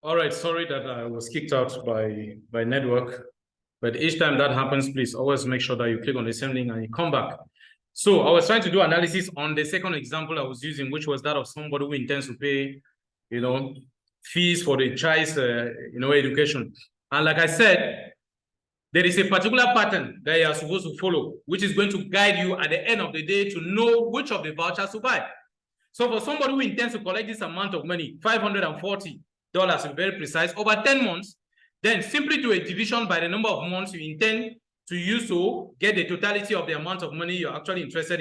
All right, sorry that I was kicked out by network, but each time that happens, please always make sure that you click on the same link and you come back. So I was trying to do analysis on the second example I was using, which was that of somebody who intends to pay, fees for the child's, education. And like I said, there is a particular pattern that you are supposed to follow, which is going to guide you at the end of the day to know which of the vouchers to buy. So for somebody who intends to collect this amount of money, $540 to be very precise, over 10 months, then simply do a division by the number of months you intend to use to get the totality of the amount of money you're actually interested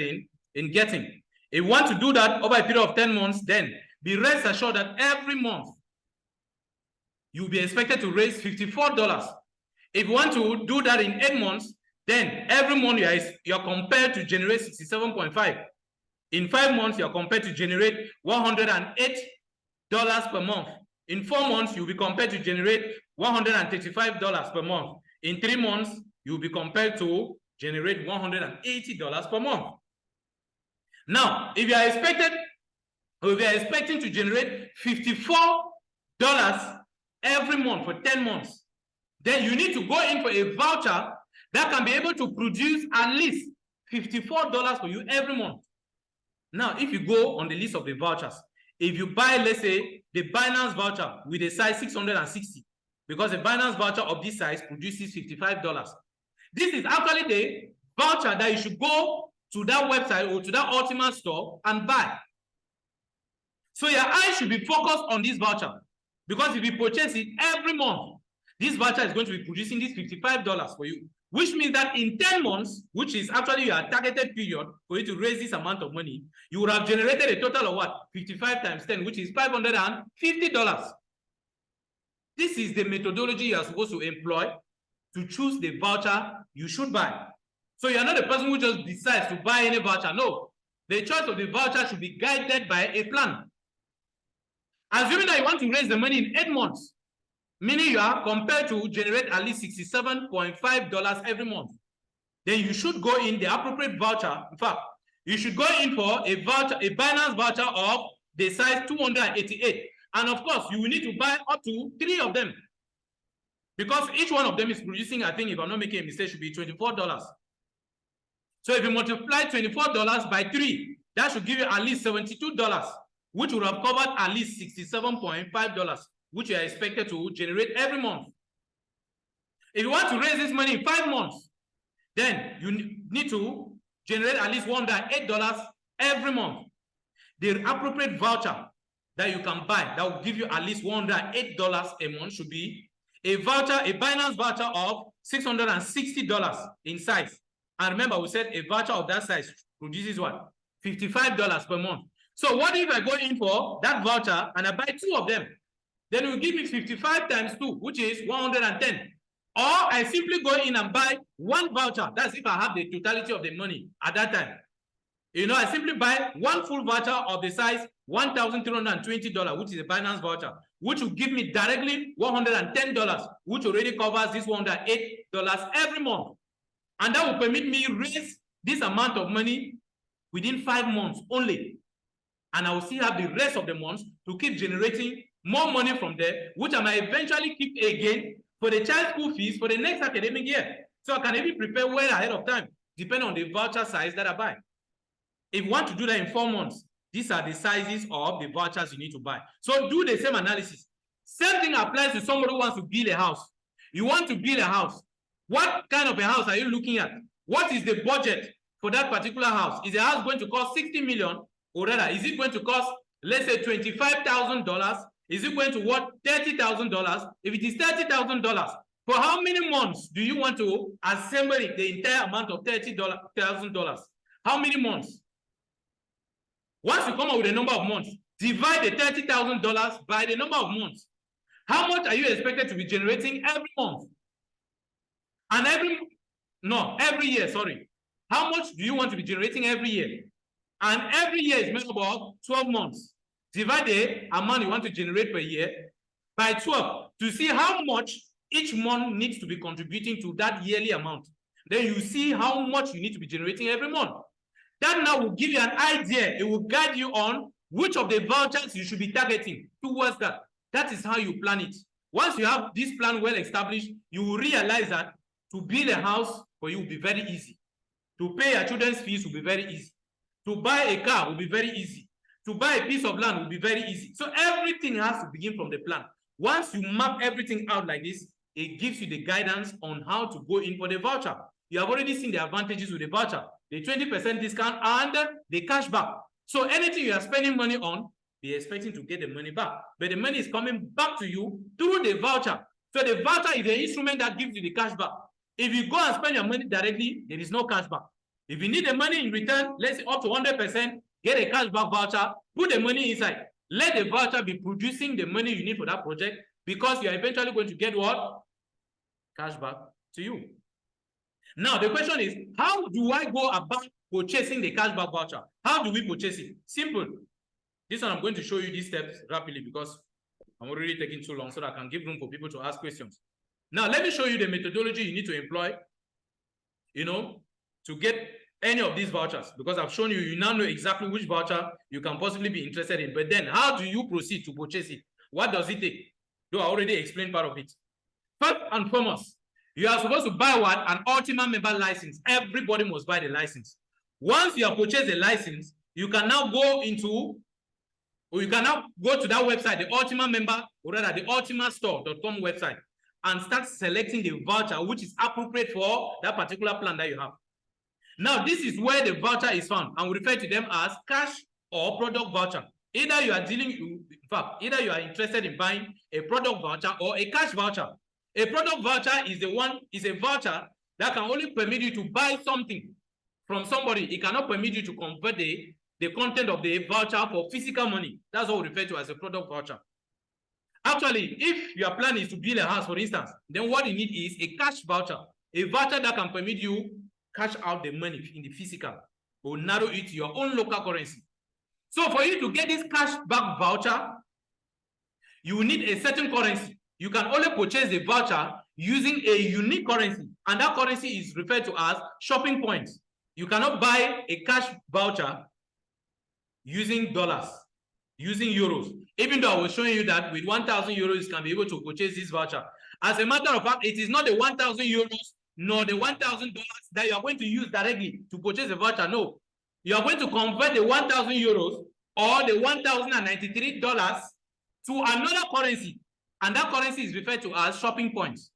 in getting. If you want to do that over a period of 10 months, then be rest assured that every month you'll be expected to raise $54. If you want to do that in 8 months, then every month you're compelled to generate 67.5. In 5 months, you're compelled to generate $108 per month. In 4 months, you'll be compelled to generate $135 per month. In 3 months, you'll be compelled to generate $180 per month. Now, if you are expecting to generate $54 every month for 10 months, then you need to go in for a voucher that can be able to produce at least $54 for you every month. Now, if you go on the list of the vouchers, if you buy, let's say, the Binance voucher with a size 660, because a Binance voucher of this size produces $55. This is actually the voucher that you should go to that website or to that Ultima store and buy. So your eyes should be focused on this voucher, because if you purchase it every month, this voucher is going to be producing this $55 for you, which means that in 10 months, which is actually your targeted period for you to raise this amount of money, you would have generated a total of what? 55 times 10, which is $550. This is the methodology you are supposed to employ to choose the voucher you should buy. So you're not the person who just decides to buy any voucher. No, the choice of the voucher should be guided by a plan. Assuming that you want to raise the money in 8 months, meaning you are compelled to generate at least $67.5 every month, then you should go in the appropriate voucher. In fact, you should go in for a voucher, a Binance voucher of the size 288. And of course, you will need to buy up to 3 of them, because each one of them is producing, I think, if I'm not making a mistake, should be $24. So if you multiply $24 by 3, that should give you at least $72, which would have covered at least $67.5, which you are expected to generate every month. If you want to raise this money in 5 months, then you need to generate at least $108 every month. The appropriate voucher that you can buy that will give you at least $108 a month should be a voucher, a Binance voucher of $660 in size. And remember, we said a voucher of that size produces what? $55 per month. So what if I go in for that voucher and I buy 2 of them? Then it will give me 55 times 2, which is 110. Or I simply go in and buy 1 voucher. That's if I have the totality of the money at that time. I simply buy 1 full voucher of the size $1,320, which is a Binance voucher, which will give me directly $110, which already covers this $108 every month. And that will permit me raise this amount of money within 5 months only. And I will still have the rest of the months to keep generating more money from there, which I might eventually keep again for the child school fees for the next academic year. So I can even prepare well ahead of time, depending on the voucher size that I buy. If you want to do that in 4 months, these are the sizes of the vouchers you need to buy. So do the same analysis. Same thing applies to somebody who wants to build a house. You want to build a house. What kind of a house are you looking at? What is the budget for that particular house? Is the house going to cost $60 million? Or rather, is it going to cost, let's say, $25,000? Is it going to worth $30,000? If it is $30,000, for how many months do you want to assemble the entire amount of $30,000? How many months? Once you come up with a number of months, divide the $30,000 by the number of months. How much are you expected to be generating every month? And every year, sorry. How much do you want to be generating every year? And every year is made up of 12 months. Divide the amount you want to generate per year by 12 to see how much each month needs to be contributing to that yearly amount. Then you see how much you need to be generating every month. That now will give you an idea. It will guide you on which of the vouchers you should be targeting towards that. That is how you plan it. Once you have this plan well established, you will realize that to build a house for you will be very easy. To pay your children's fees will be very easy. To buy a car will be very easy. To buy a piece of land will be very easy. So everything has to begin from the plan. Once you map everything out like this, it gives you the guidance on how to go in for the voucher. You have already seen the advantages with the voucher, the 20% discount and the cashback. So anything you are spending money on, be expecting to get the money back. But the money is coming back to you through the voucher. So the voucher is the instrument that gives you the cashback. If you go and spend your money directly, there is no cashback. If you need the money in return, let's say up to 100%, get a cashback voucher, put the money inside. Let the voucher be producing the money you need for that project, because you are eventually going to get what? Cashback to you. Now, the question is, how do I go about purchasing the cashback voucher? How do we purchase it? Simple. This one, I'm going to show you these steps rapidly because I'm already taking too long so that I can give room for people to ask questions. Now, let me show you the methodology you need to employ, to get any of these vouchers, because I've shown you, you now know exactly which voucher you can possibly be interested in. But then how do you proceed to purchase it? What does it take? Though I already explained part of it. First and foremost, you are supposed to buy what? An Ultima member license. Everybody must buy the license. Once you have purchased the license, you can now go into, or you can now go to that website, the Ultima member, or rather the ultimastore.com website, and start selecting the voucher which is appropriate for that particular plan that you have. Now, this is where the voucher is found, and we refer to them as cash or product voucher. Either you are either you are interested in buying a product voucher or a cash voucher. A product voucher is a voucher that can only permit you to buy something from somebody. It cannot permit you to convert the content of the voucher for physical money. That's what we refer to as a product voucher. Actually, if your plan is to build a house, for instance, then what you need is a cash voucher, a voucher that can permit you cash out the money in the physical or narrow it to your own local currency. So for you to get this cashback voucher, you will need a certain currency. You can only purchase the voucher using a unique currency, and that currency is referred to as shopping points. You cannot buy a cash voucher using dollars, using euros. Even though I was showing you that with 1,000 euros, you can be able to purchase this voucher. As a matter of fact, it is not the 1,000 euros nor the $1,000 that you are going to use directly to purchase a voucher. No, you are going to convert the 1,000 euros or the $1,093 to another currency, and that currency is referred to as shopping points.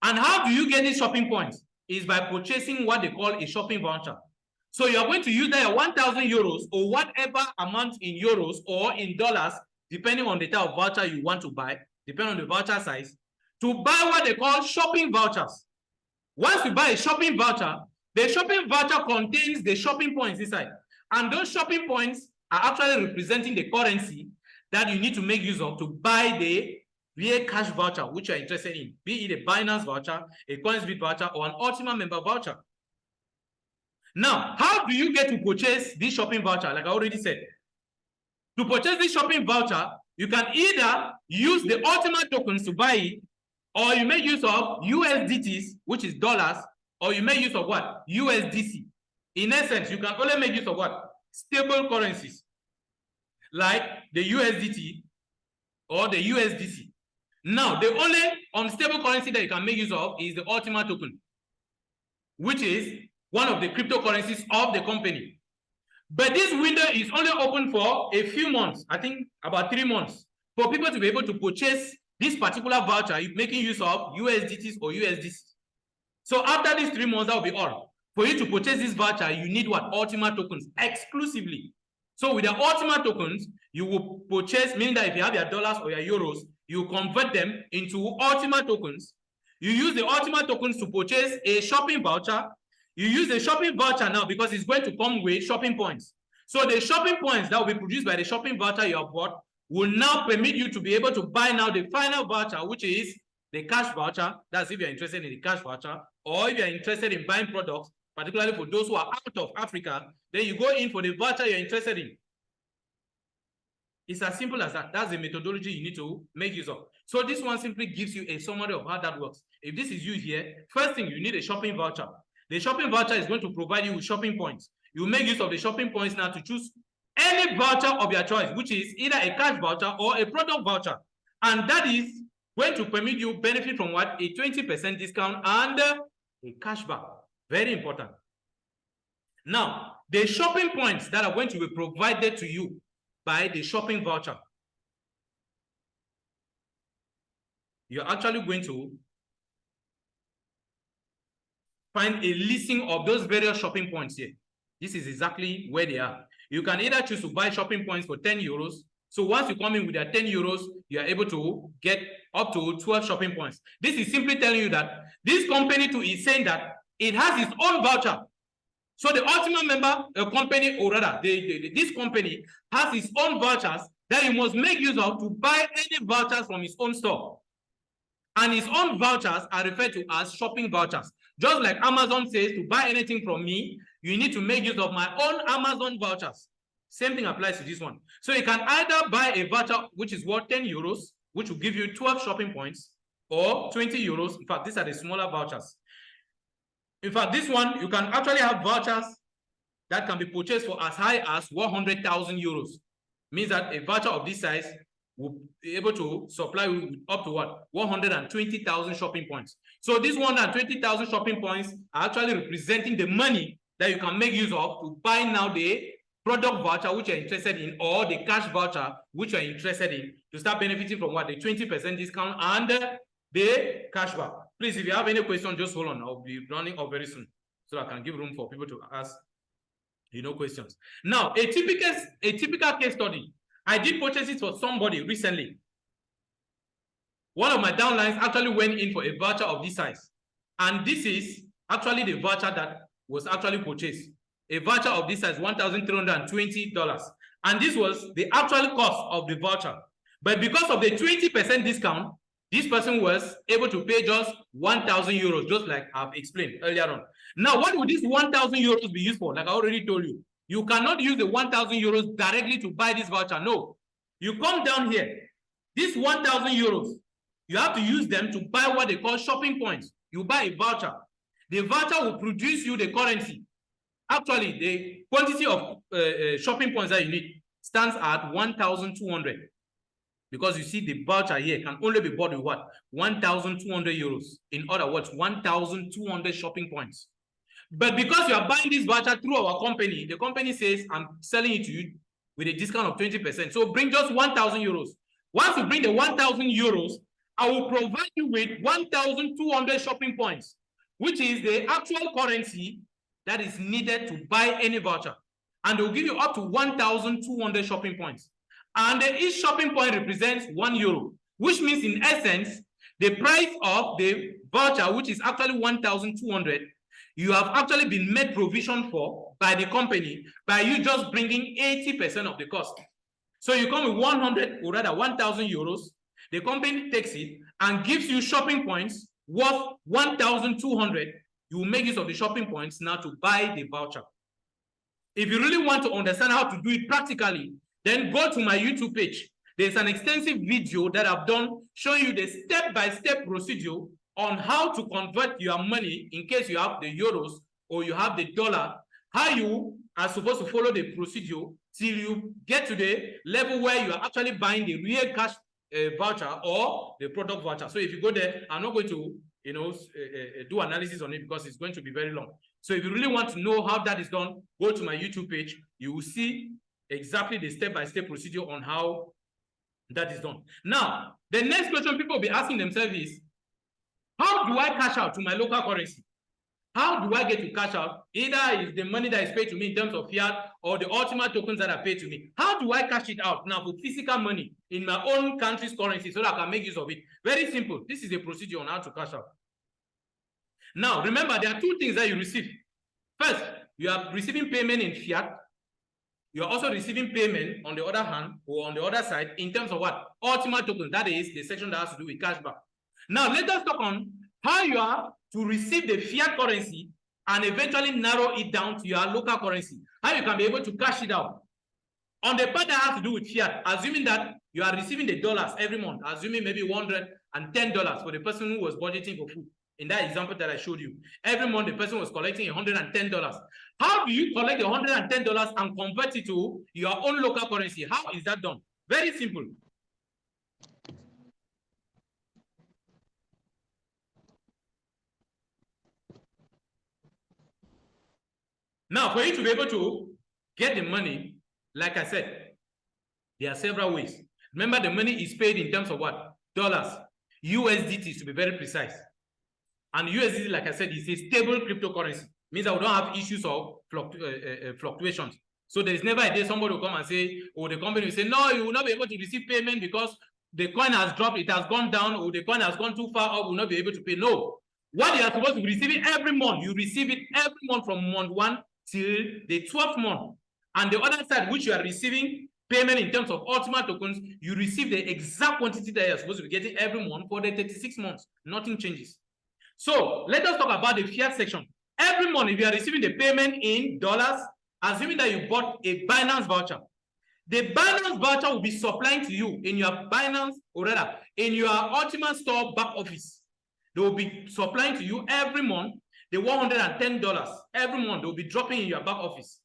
And how do you get these shopping points? Is by purchasing what they call a shopping voucher. So you are going to use that 1,000 euros or whatever amount in euros or in dollars, depending on the type of voucher you want to buy, depending on the voucher size, to buy what they call shopping vouchers. Once you buy a shopping voucher, the shopping voucher contains the shopping points inside. And those shopping points are actually representing the currency that you need to make use of to buy the real cash voucher which you are interested in, be it a Binance voucher, a Coinsbit voucher, or an Ultima member voucher. Now, how do you get to purchase this shopping voucher? Like I already said, to purchase this shopping voucher, you can either use the Ultima tokens to buy it, or you make use of USDTs, which is dollars, or you make use of what? USDC. In essence, you can only make use of what? Stable currencies, like the USDT or the USDC. Now, the only unstable currency that you can make use of is the Ultima token, which is one of the cryptocurrencies of the company. But this window is only open for a few months, I think about 3 months, for people to be able to purchase this particular voucher making use of USDTs or USDC. So after these 3 months, that will be all. For you to purchase this voucher, you need what? Ultima tokens exclusively. So with the Ultima tokens, you will purchase, meaning that if you have your dollars or your euros, you convert them into Ultima tokens. You use the Ultima tokens to purchase a shopping voucher. You use the shopping voucher now because it's going to come with shopping points. So the shopping points that will be produced by the shopping voucher you have bought will now permit you to be able to buy now the final voucher, which is the cash voucher. That's if you're interested in the cash voucher, or if you're interested in buying products, particularly for those who are out of Africa, then you go in for the voucher you're interested in. It's as simple as that. That's the methodology you need to make use of. So this one simply gives you a summary of how that works. If this is you here, first thing, you need a shopping voucher. The shopping voucher is going to provide you with shopping points. You make use of the shopping points now to choose any voucher of your choice, which is either a cash voucher or a product voucher. And that is going to permit you benefit from what? A 20% discount and a cashback. Very important. Now, the shopping points that are going to be provided to you by the shopping voucher. You're actually going to find a listing of those various shopping points here. This is exactly where they are. You can either choose to buy shopping points for 10 euros. So once you come in with your 10 euros, you are able to get up to 12 shopping points. This is simply telling you that this company too is saying that it has its own voucher. So the Ultima member company, or rather, this company has its own vouchers that you must make use of to buy any vouchers from its own store. And its own vouchers are referred to as shopping vouchers. Just like Amazon says, to buy anything from me, you need to make use of my own Amazon vouchers. Same thing applies to this one. So you can either buy a voucher which is worth 10 euros, which will give you 12 shopping points, or 20 euros. In fact, these are the smaller vouchers. In fact, this one, you can actually have vouchers that can be purchased for as high as 100,000 euros. Means that a voucher of this size will be able to supply you with up to what? 120,000 shopping points. So these 120,000 shopping points are actually representing the money that you can make use of to buy now the product voucher which you're interested in, or the cash voucher which you're interested in, to start benefiting from what? The 20% discount and the cashback. Please, if you have any question, just hold on. I'll be running off very soon so I can give room for people to ask, questions. Now, a typical case study. I did purchases for somebody recently. One of my downlines actually went in for a voucher of this size. And this is actually the voucher that was actually purchased. A voucher of this size, $1,320. And this was the actual cost of the voucher. But because of the 20% discount, this person was able to pay just 1,000 euros, just like I've explained earlier on. Now, what would this 1,000 euros be used for? Like I already told you, you cannot use the 1,000 euros directly to buy this voucher. No, you come down here. This 1,000 euros, you have to use them to buy what they call shopping points. You buy a voucher. The voucher will produce you the currency. Actually, the quantity of shopping points that you need stands at 1,200. Because you see the voucher here can only be bought with what? 1,200 euros. In other words, 1,200 shopping points. But because you are buying this voucher through our company, the company says, I'm selling it to you with a discount of 20%. So bring just 1,000 euros. Once you bring the 1,000 euros, I will provide you with 1,200 shopping points, which is the actual currency that is needed to buy any voucher. And they'll give you up to 1,200 shopping points. And each shopping point represents €1, which means in essence, the price of the voucher, which is actually 1,200, you have actually been made provision for by the company by you just bringing 80% of the cost. So you come with 100, or rather 1,000 euros, the company takes it and gives you shopping points worth 1,200. You will make use of the shopping points now to buy the voucher. If you really want to understand how to do it practically, then go to my YouTube page. There's an extensive video that I've done showing you the step-by-step procedure on how to convert your money in case you have the euros or you have the dollar, how you are supposed to follow the procedure till you get to the level where you are actually buying the real cash voucher or the product voucher. So if you go there, I'm not going to do analysis on it because it's going to be very long. So if you really want to know how that is done, go to my YouTube page. You will see exactly the step-by-step procedure on how that is done. Now, the next question people will be asking themselves is, how do I cash out to my local currency? How do I get to cash out? Either is the money that is paid to me in terms of fiat or the Ultima tokens that are paid to me. How do I cash it out now for physical money in my own country's currency so that I can make use of it? Very simple. This is a procedure on how to cash out. Now, remember, there are two things that you receive. First, you are receiving payment in fiat. You're also receiving payment on the other hand or on the other side in terms of what? Ultima token. That is the section that has to do with cashback. Now, let us talk on how you are to receive the fiat currency and eventually narrow it down to your local currency. How you can be able to cash it out. On the part that has to do with fiat, assuming that you are receiving the dollars every month, assuming maybe $110 for the person who was budgeting for food. in that example that I showed you. Every month, the person was collecting $110. How do you collect the $110 and convert it to your own local currency? How is that done? Very simple. Now, for you to be able to get the money, like I said, there are several ways. Remember, the money is paid in terms of what? Dollars. USDT, to be very precise. And USDT, like I said, is a stable cryptocurrency. Means that we don't have issues of fluctuations. So there is never a day somebody will come and say, or the company will say, no, you will not be able to receive payment because the coin has dropped, it has gone down, or the coin has gone too far up, will not be able to pay. No. What you are supposed to be receiving every month, you receive it every month from month 1 till the 12th month. And the other side, which you are receiving payment in terms of Ultima tokens, you receive the exact quantity that you're supposed to be getting every month for the 36 months. Nothing changes. So let us talk about the fiat section. Every month, if you are receiving the payment in dollars, assuming that you bought a Binance voucher, the Binance voucher will be supplying to you in your Binance, or rather, in your Ultima store back office. They will be supplying to you every month the $110. Every month, they will be dropping in your back office.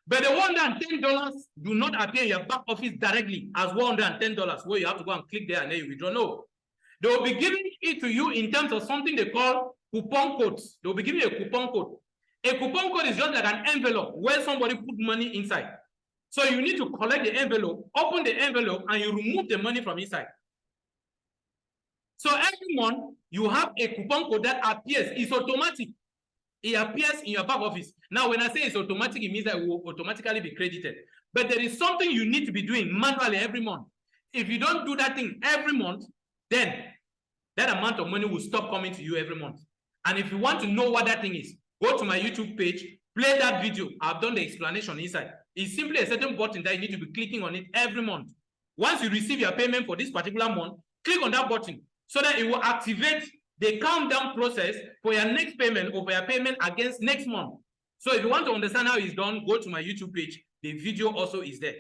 But the $110 do not appear in your back office directly as $110, where you have to go and click there and then you withdraw. No. They will be giving it to you in terms of something they call coupon codes. They will be giving you a coupon code. A coupon code is just like an envelope where somebody put money inside. So you need to collect the envelope, open the envelope, and you remove the money from inside. So every month, you have a coupon code that appears. It's automatic. It appears in your back office. Now, when I say it's automatic, it means that it will automatically be credited. But there is something you need to be doing manually every month. If you don't do that thing every month, then that amount of money will stop coming to you every month. And if you want to know what that thing is, go to my YouTube page, play that video. I've done the explanation inside. It's simply a certain button that you need to be clicking on it every month. Once you receive your payment for this particular month, click on that button so that it will activate the countdown process for your next payment or for your payment against next month. So if you want to understand how it's done, go to my YouTube page. The video also is there.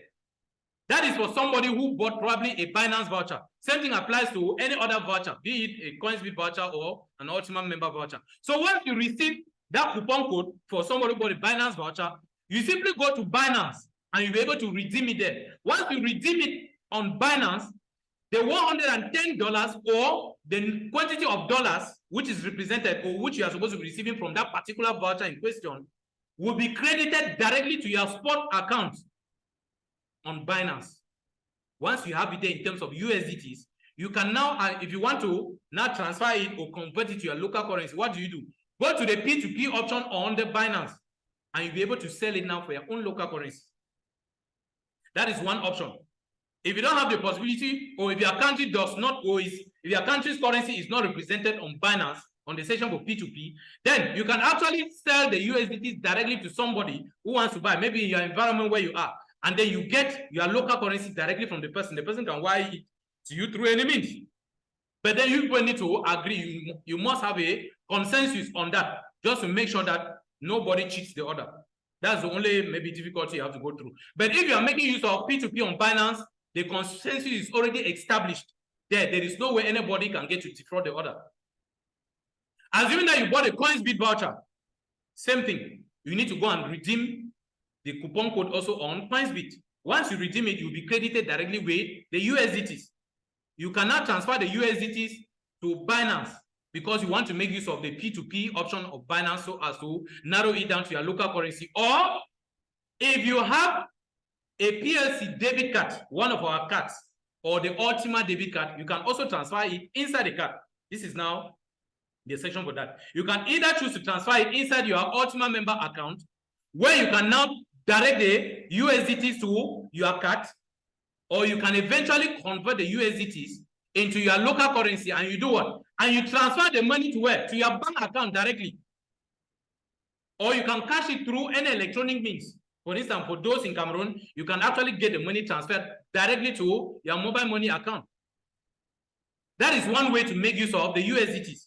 That is for somebody who bought probably a Binance voucher. Same thing applies to any other voucher, be it a Coinsbit voucher or an Ultima member voucher. So once you receive that coupon code for somebody who bought a Binance voucher, you simply go to Binance and you'll be able to redeem it there. Once you redeem it on Binance, the $110 or the quantity of dollars which is represented or which you are supposed to be receiving from that particular voucher in question will be credited directly to your spot account on Binance. Once you have it there in terms of USDTs, you can now, if you want to now transfer it or convert it to your local currency, what do? Go to the P2P option on the Binance and you'll be able to sell it now for your own local currency. That is one option. If you don't have the possibility, or if your country does not, or if your country's currency is not represented on Binance, on the section for P2P, then you can actually sell the USDTs directly to somebody who wants to buy, maybe in your environment where you are, and then you get your local currency directly from the person. The person can wire it to you through any means. But then you need to agree, you must have a consensus on that, just to make sure that nobody cheats the other. That's the only maybe difficulty you have to go through. But if you are making use of P2P on Binance, the consensus is already established. There is no way anybody can get to defraud the other. Assuming that you bought a Coinsbit voucher, same thing. You need to go and redeem the coupon code also on Coinsbit. Once you redeem it, you'll be credited directly with the USDTs. You cannot transfer the USDTs to Binance because you want to make use of the P2P option of Binance so as to narrow it down to your local currency. Or if you have a PLC debit card, one of our cards, or the Ultima debit card, you can also transfer it inside the card. This is now the section for that. You can either choose to transfer it inside your Ultima member account, where you can now direct the USDTs to your card, or you can eventually convert the USDTs into your local currency, and you do what? And you transfer the money to where? To your bank account directly. Or you can cash it through any electronic means. For instance, for those in Cameroon, you can actually get the money transferred directly to your mobile money account. That is one way to make use of the USDTs.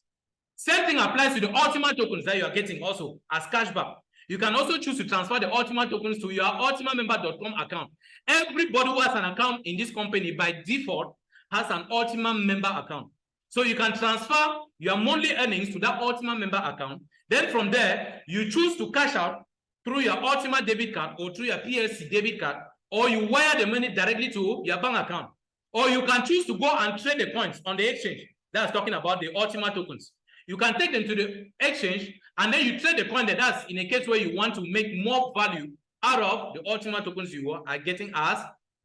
Same thing applies to the Ultima tokens that you are getting also as cashback. You can also choose to transfer the Ultima tokens to your ultimamember.com account. Everybody who has an account in this company by default has an Ultima member account. So you can transfer your monthly earnings to that Ultima member account. Then from there, you choose to cash out through your Ultima debit card or through your PLC debit card, or you wire the money directly to your bank account. Or you can choose to go and trade the coins on the exchange. That's talking about the Ultima tokens. You can take them to the exchange and then you trade the coin. That's in a case where you want to make more value out of the Ultima tokens you are getting as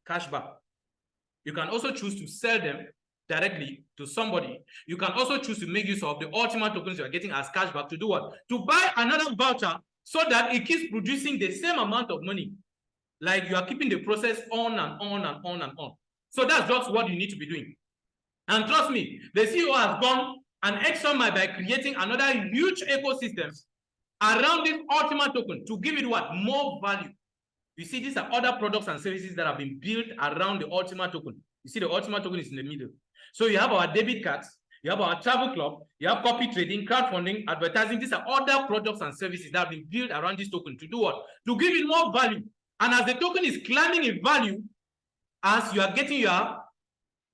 cashback. You can also choose to sell them directly to somebody. You can also choose to make use of the Ultima tokens you are getting as cashback to do what? To buy another voucher so that it keeps producing the same amount of money. Like you are keeping the process on and on and on and on. So that's just what you need to be doing. And trust me, the CEO has gone an extra mile by creating another huge ecosystem around this Ultima token to give it what? More value. You see, these are other products and services that have been built around the Ultima token. You see, the Ultima token is in the middle. So you have our debit cards, you have our travel club, you have copy trading, crowdfunding, advertising. These are other products and services that have been built around this token to do what? To give it more value. And as the token is climbing in value, as you are getting your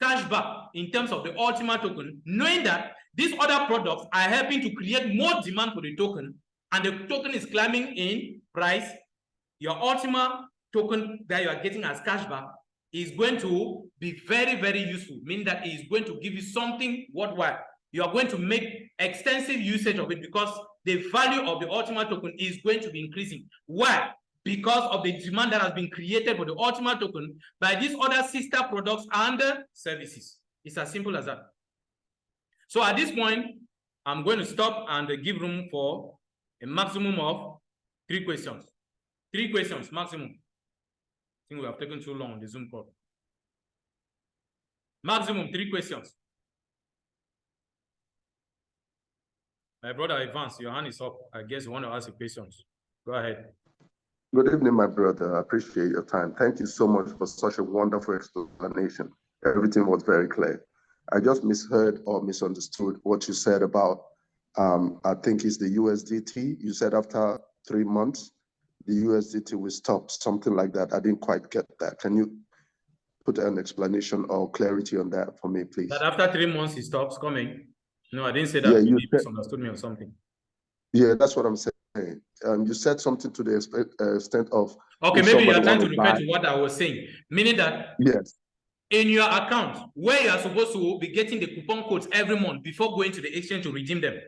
cashback in terms of the Ultima token, knowing that these other products are helping to create more demand for the token, and the token is climbing in price, your Ultima token that you are getting as cashback is going to be very, very useful, meaning that it is going to give you something worthwhile. You are going to make extensive usage of it because the value of the Ultima token is going to be increasing. Why? Because of the demand that has been created for the Ultima token by these other sister products and services. It's as simple as that. So at this point, I'm going to stop and give room for a maximum of 3 questions. 3 questions maximum. I think we have taken too long on the Zoom call. Maximum 3 questions. My brother Evans, your hand is up. I guess you want to ask a question. Go ahead. Good evening, my brother. I appreciate your time. Thank you so much for such a wonderful explanation. Everything was very clear. I just misheard or misunderstood what you said about, I think it's the USDT. You said after 3 months, the USDT will stop, something like that. I didn't quite get that. Can you put an explanation or clarity on that for me, please? That after 3 months, it stops coming? No, I didn't say that. Yeah, you misunderstood me or something. Yeah, that's what I'm saying. You said something to the extent of... Okay, maybe you are trying to refer to what I was saying, meaning that yes, in your account, where you are supposed to be getting the coupon codes every month before going to the exchange to redeem them.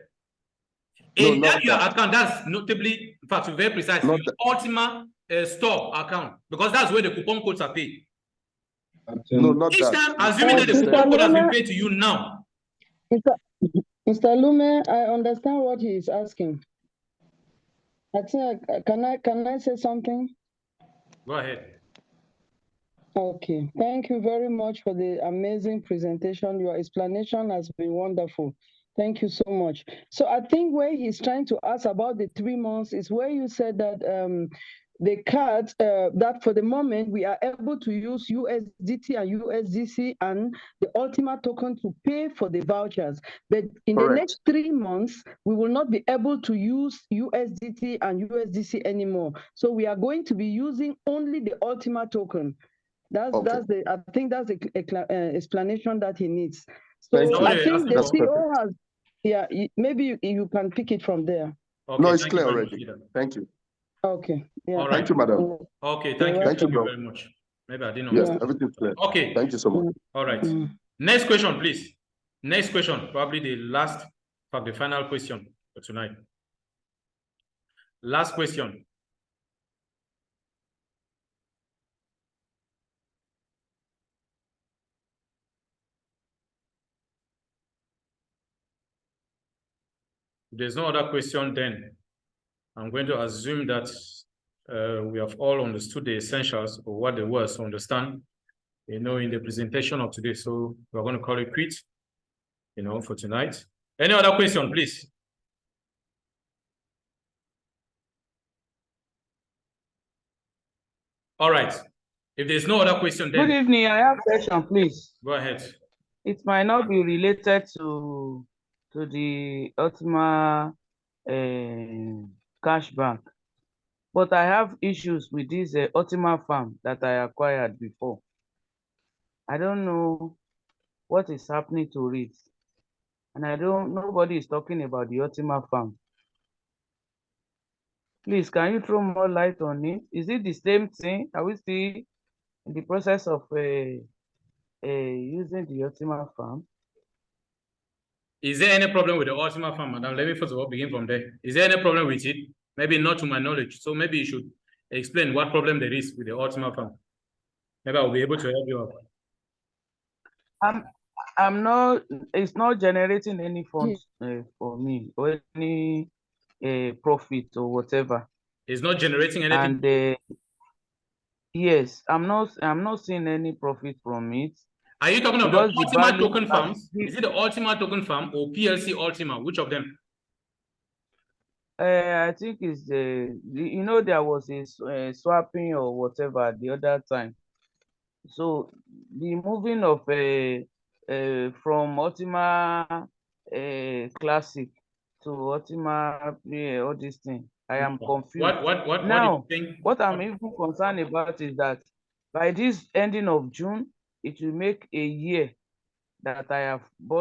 In your account, that's notably, in fact, to be very precise, your Ultima store account, because that's where the coupon codes are paid. No, not Each that. time, assuming that the coupon code has been paid to you now. Mr. Lume, I understand what he is asking. I think, can I say something? Go ahead. Okay, thank you very much for the amazing presentation. Your explanation has been wonderful. Thank you so much. So I think where he's trying to ask about the 3 months is where you said that the cards, that for the moment we are able to use USDT and USDC and the Ultima token to pay for the vouchers. But in the next 3 months, we will not be able to use USDT and USDC anymore. So we are going to be using only the Ultima token. I think that's the explanation that he needs. So I think the CEO has, yeah, maybe you can pick it from there. Okay, no, it's clear already. Thank you. Okay. Yeah. All right. Thank you, madam. Okay, thank you. Thank you very much. Maybe I didn't understand. Yes, everything's clear. Okay. Thank you so much. All right. Next question, please. Next question, probably the last, the final question for tonight. Last question. If there's no other question, then I'm going to assume that we have all understood the essentials of what the words to understand, in the presentation of today. So we're going to call it quits, for tonight. Any other question, please? All right. If there's no other question, then... Good evening. I have a question, please. Go ahead. It might not be related to the Ultima cashback, but I have issues with this Ultima farm that I acquired before. I don't know what is happening to it. and nobody is talking about the Ultima farm. Please, can you throw more light on it? Is it the same thing? Are we still in the process of using the Ultima farm? Is there any problem with the Ultima farm, madam? Let me first of all begin from there. Is there any problem with it? Maybe not to my knowledge. So maybe you should explain what problem there is with the Ultima farm. Maybe I'll be able to help you out. I'm not. It's not generating any funds for me or any profit or whatever. It's not generating anything. And yes, I'm not seeing any profit from it. Are you talking about the Ultima token farms? Is it the Ultima token farm or PLC Ultima? Which of them? I think it's you know, there was a swapping or whatever the other time. So the moving of from Ultima Classic to Ultima all these things, I am confused. Now, what I'm even concerned about is that by this ending of June, it will make a year that I have bought